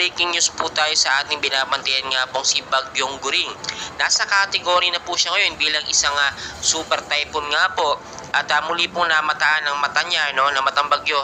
breaking news po tayo sa ating binabantayan nga pong si Bagyong Goring. Nasa category na po siya ngayon bilang isang super typhoon nga po. At muli pong namataan ng mata niya, no, na matang bagyo.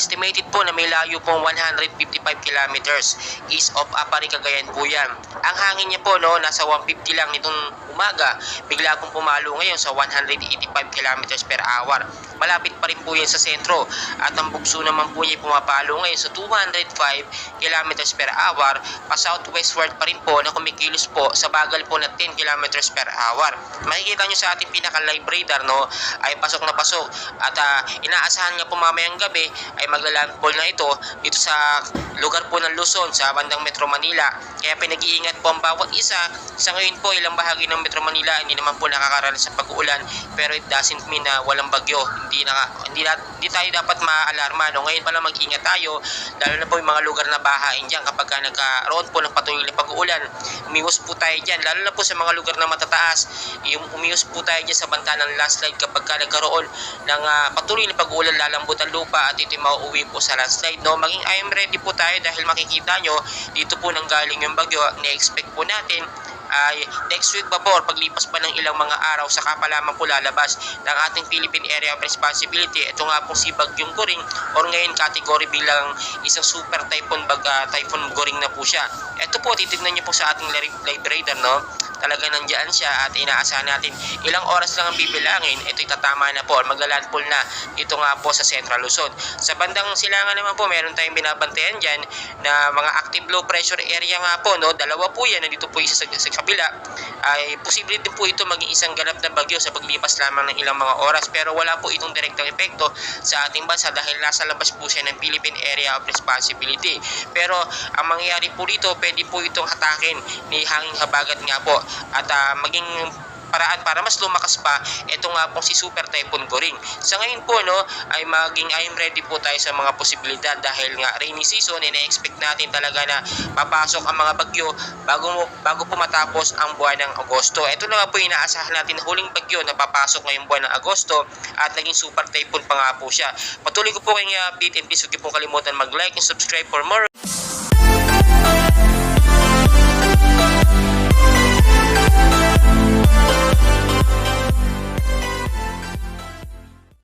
Estimated po na may layo pong 155 kilometers east of Apari, Cagayan po yan. Ang hangin niya po, no, nasa 150 lang nitong umaga. Bigla pong pumalo ngayon sa 185 kilometers per hour. Malapit pa rin po yan sa sentro. At ang bugso naman po niya pumapalo ngayon sa 205 kilometers per hour. Pa southwestward pa rin po na kumikilos po sa bagal po na 10 kilometers per hour. Makikita nyo sa ating pinaka-live radar, no, ay pasok na pasok. At inaasahan nga po mamayang gabi ay maglalandfall na ito dito sa lugar po ng Luzon sa bandang Metro Manila. Kaya pinag-iingat po ang bawat isa. Sa ngayon po ilang bahagi ng Metro Manila hindi naman po nakakaranas sa pag-uulan, pero it doesn't mean na walang bagyo. Hindi tayo dapat ma-alarma, no? Ngayon pala mag-ingat tayo, lalo na po yung mga lugar na bahain dyan kapag nagkaroon po ng patuloy na pag-uulan. Umiwas po tayo dyan, lalo na po sa mga lugar na matataas. Umiwas po tayo dyan sa banta ng landslide kapag nagkaroon ng patuloy na pag-uulan, lalambot ang lupa at ito'y mauuwi po sa landslide, no? Maging I am ready po tayo dahil makikita nyo dito po nang galing yung bagyo. Na-expect po natin ay next week pa po or paglipas pa ng ilang mga araw saka pa lamang po lalabas ng ating Philippine Area of Responsibility. Ito nga pong si Bagyong Goring, or ngayon category bilang isang super typhoon, typhoon Goring na po siya. Ito po, titignan niyo po sa ating live radar, no? Talaga nandiyan siya at inaasahan natin ilang oras lang ang bibilangin, ito'y tatama na po, maglalandfall na dito nga po sa Central Luzon. Sa bandang Silangan naman po, meron tayong binabantayan dyan na mga active low pressure area nga po, no? Dalawa po yan, nandito po isa sa kabila. Ay posible din po ito maging isang ganap na bagyo sa paglipas lamang ng ilang mga oras, pero wala po itong direktang epekto sa ating bansa dahil nasa labas po siya ng Philippine Area of Responsibility. Pero ang mangyayari po dito, pwede po itong hatakin ni hanging habagat nga po at maging paraan para mas lumakas pa ito nga pong si Super Typhoon Goring. Sa ngayon po, no, ay maging I am ready po tayo sa mga posibilidad dahil nga rainy season, ina-expect natin talaga na papasok ang mga bagyo bago po matapos ang buwan ng Agosto. Ito na nga po inaasahan natin na huling bagyo na papasok ngayong buwan ng Agosto at naging Super Typhoon pa nga po siya. Patuloy ko po kayong update and please huwag niyo pong kalimutan mag-like and subscribe for more